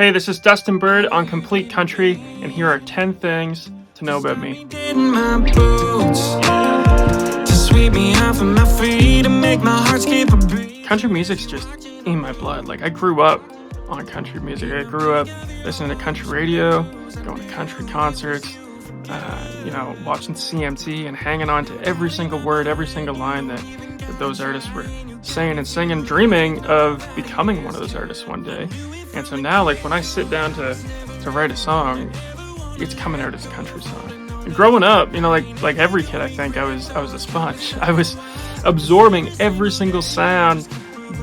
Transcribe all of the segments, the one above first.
Hey, this is Dustin Bird on Complete Country, and here are 10 things to know about me. Country music's just in my blood. Like, I grew up on country music. I grew up listening to country radio, going to country concerts, watching CMT and hanging on to every single word, every single line that those artists were saying and singing, dreaming of becoming one of those artists one day. And so now, like, when I sit down to write a song, it's coming out as a country song. And growing up, like every kid, I think I was a sponge. I was absorbing every single sound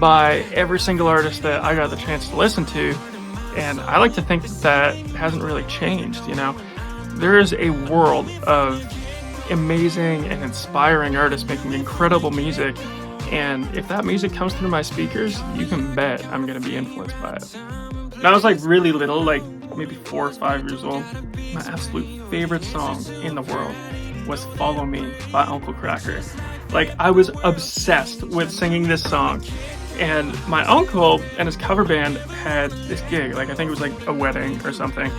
by every single artist that I got the chance to listen to. And I like to think that hasn't really changed. There is a world of amazing and inspiring artists making incredible music. And if that music comes through my speakers, you can bet I'm going to be influenced by it. When I was like really little, like maybe 4 or 5 years old, my absolute favorite song in the world was Follow Me by Uncle Kracker. Like, I was obsessed with singing this song. And my uncle and his cover band had this gig, like I think it was like a wedding or something.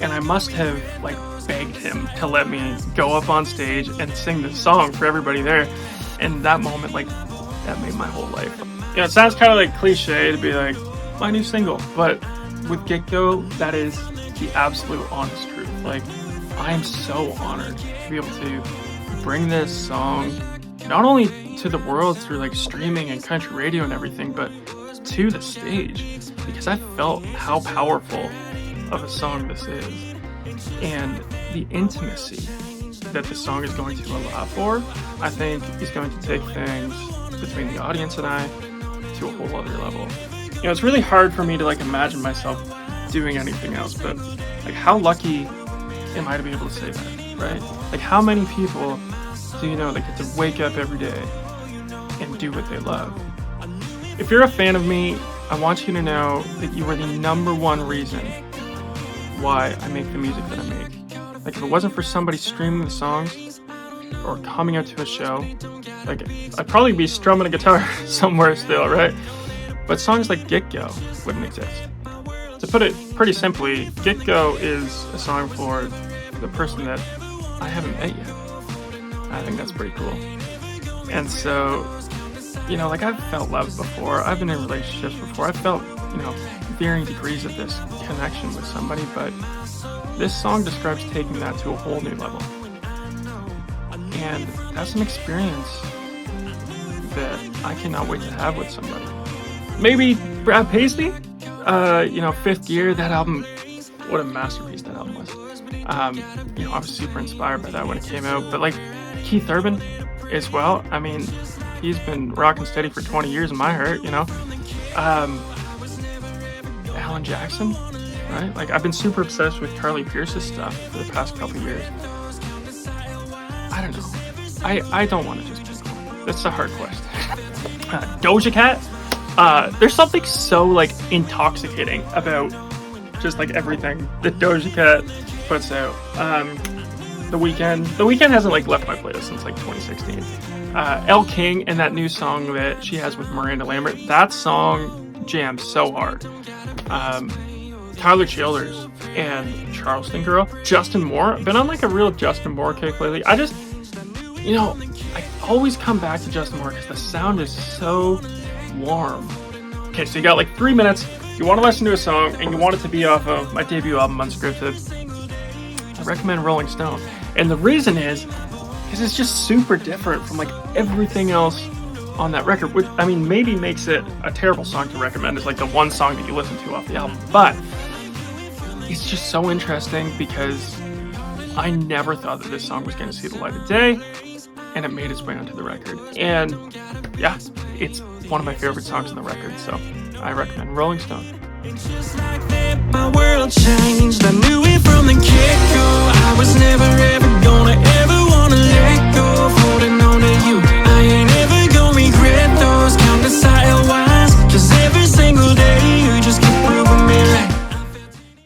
And I must have like begged him to let me go up on stage and sing this song for everybody there. And that moment, like, that made my whole life. It sounds kind of like cliche to be like, my new single, but with Get Go, that is the absolute honest truth. Like, I am so honored to be able to bring this song not only to the world through like streaming and country radio and everything, but to the stage, because I felt how powerful of a song this is, and the intimacy that the song is going to allow for, I think is going to take things between the audience and I to a whole other level. It's really hard for me to like imagine myself doing anything else, but like, how lucky am I to be able to say that, right? Like, how many people do you know that get to wake up every day and do what they love? If you're a fan of me, I want you to know that you are the number one reason why I make the music that I make. Like, if it wasn't for somebody streaming the songs or coming out to a show, like, I'd probably be strumming a guitar somewhere still, right? But songs like Get Go wouldn't exist. To put it pretty simply, Get Go is a song for the person that I haven't met yet. I think that's pretty cool. And so, like, I've felt love before. I've been in relationships before. I've felt, varying degrees of this connection with somebody, but this song describes taking that to a whole new level. And that's an experience that I cannot wait to have with somebody. Maybe Brad Paisley, 5th Gear, that album, what a masterpiece that album was. I was super inspired by that when it came out, but like Keith Urban as well. I mean, he's been rocking steady for 20 years in my heart, Alan Jackson, right? Like, I've been super obsessed with Carly Pearce's stuff for the past couple years. I don't know. I don't want to just pick one. That's a hard question. Doja Cat. There's something so like intoxicating about just like everything that Doja Cat puts out. The Weeknd hasn't like left my playlist since like 2016. Elle King and that new song that she has with Miranda Lambert, that song jams so hard. Tyler Childers and Charleston Girl. Justin Moore. I've been on like a real Justin Moore kick lately. I just, I always come back to Justin Moore because the sound is so warm. Okay, so you got like 3 minutes. You want to listen to a song and you want it to be off of my debut album, Unscripted. I recommend Rolling Stone. And the reason is because it's just super different from like everything else on that record, which, I mean, maybe makes it a terrible song to recommend. It's like the one song that you listen to off the album, but it's just so interesting because I never thought that this song was going to see the light of day, and it made its way onto the record. And yeah, it's one of my favorite songs on the record, so I recommend Rolling Stone. It's just like that my world changed. I knew it from the get-go. I was never